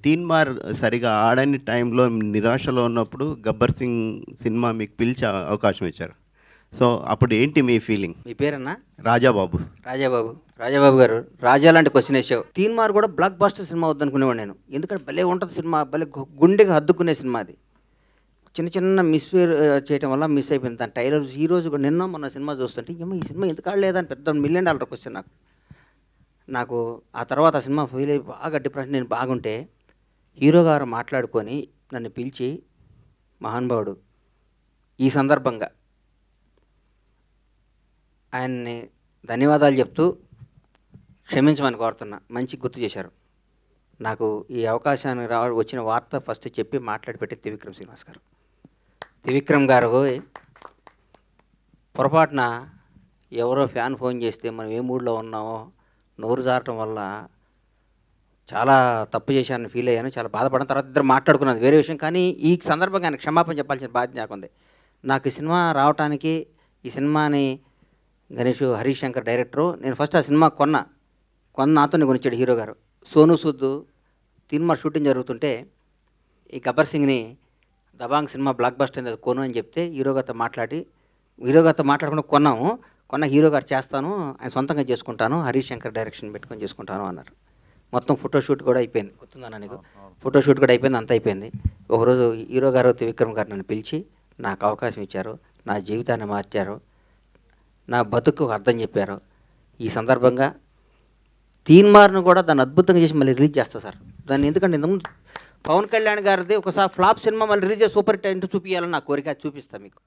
'తీన్మార్' సరిగా ఆడని టైంలో నిరాశలో ఉన్నప్పుడు 'గబ్బర్ సింగ్' సినిమా మీకు పిలిచి అవకాశం ఇచ్చారు. సో, అప్పుడు ఏంటి మీ ఫీలింగ్? మీ పేరన్నా? రాజాబాబు. రాజాబాబు. రాజాబాబు గారు, 'రాజా' లాంటి క్వెషన్ ఏసావు. 'తీన్మార్' కూడా బ్లాక్ బస్టర్ సినిమా వద్దనుకునేవాడు నేను. ఎందుకంటే భలే ఉంటది సినిమా. భలే గుండెకి హత్తుకునే సినిమా అది. చిన్న చిన్న మిస్‌ఫేర్ చేయటం వల్ల మిస్ అయిపోయింది. దాని ట్రైలర్ ఈరోజు కూడా నిన్న మొన్న సినిమా చూస్తుంటే ఏమో ఈ సినిమా ఎందుకు ఆడలేదని పెద్ద $1 మిలియన్ క్వెషన్ నాకు. నాకు ఆ తర్వాత ఆ సినిమా ఫెయిల్ అయ్యి బాగా డిప్రెషన్ నేను బాగుంటే హీరో గారు మాట్లాడుకొని నన్ను పిలిచి, మహానుభావుడు ఈ సందర్భంగా ఆయన్ని ధన్యవాదాలు చెప్తూ క్షమించమని కోరుతున్నా. మంచి గుర్తు చేశారు. నాకు ఈ అవకాశాన్ని వచ్చిన వార్త ఫస్ట్ చెప్పి మాట్లాడి పెట్టి త్రివిక్రమ్ శ్రీనివాస్ గారు. త్రివిక్రమ్ గారు పొరపాటున ఎవరో ఫ్యాన్ ఫోన్ చేస్తే మనం ఏ మూడ్లో ఉన్నామో నోరు జారటం వల్ల చాలా తప్పు చేశానని ఫీల్ అయ్యాను. చాలా బాధపడిన తర్వాత ఇద్దరు మాట్లాడుకున్నది వేరే విషయం. కానీ ఈ సందర్భంగా ఆయన క్షమాపణ చెప్పాల్సిన బాధ్యత నాకుంది. నాకు ఈ సినిమా రావటానికి ఈ సినిమాని గణేష్ హరీష్ శంకర్ డైరెక్టరు. నేను ఫస్ట్ ఆ సినిమా కొన్న నాతోనే కొనిచ్చాడు హీరో గారు. సోను సూద్ 'తీన్మార్' షూటింగ్ జరుగుతుంటే ఈ 'గబ్బర్ సింగ్'ని దబాంగ్ సినిమా బ్లాక్ బస్టర్ అయింది, అది కొను అని చెప్తే హీరో గారితో మాట్లాడకుండా కొన్నాము. హీరో గారు చేస్తాను, ఆయన సొంతంగా చేసుకుంటాను, హరీష్ శంకర్ డైరెక్షన్ పెట్టుకొని చేసుకుంటాను అన్నారు. మొత్తం ఫోటోషూట్ కూడా అయిపోయింది. గుర్తుందన్నా నీకు? ఫోటోషూట్ కూడా అయిపోయింది, అంతా అయిపోయింది. ఒకరోజు హీరో గారు త్రివిక్రమ్ గారు నన్ను పిలిచి నాకు అవకాశం ఇచ్చారు, నా జీవితాన్ని మార్చారు, నా బతుకు అర్థం చెప్పారు. ఈ సందర్భంగా 'తీన్మార్'ను కూడా దాన్ని అద్భుతంగా చేసి మళ్ళీ రిలీజ్ చేస్తా సార్. దాన్ని ఎందుకంటే ఇంతకుముందు పవన్ కళ్యాణ్ గారిది ఒకసారి ఫ్లాప్ సినిమా మళ్ళీ రిలీజ్ చేసి సూపర్ హిట్ అంటే చూపించాలని నా కోరిక, చూపిస్తాను మీకు.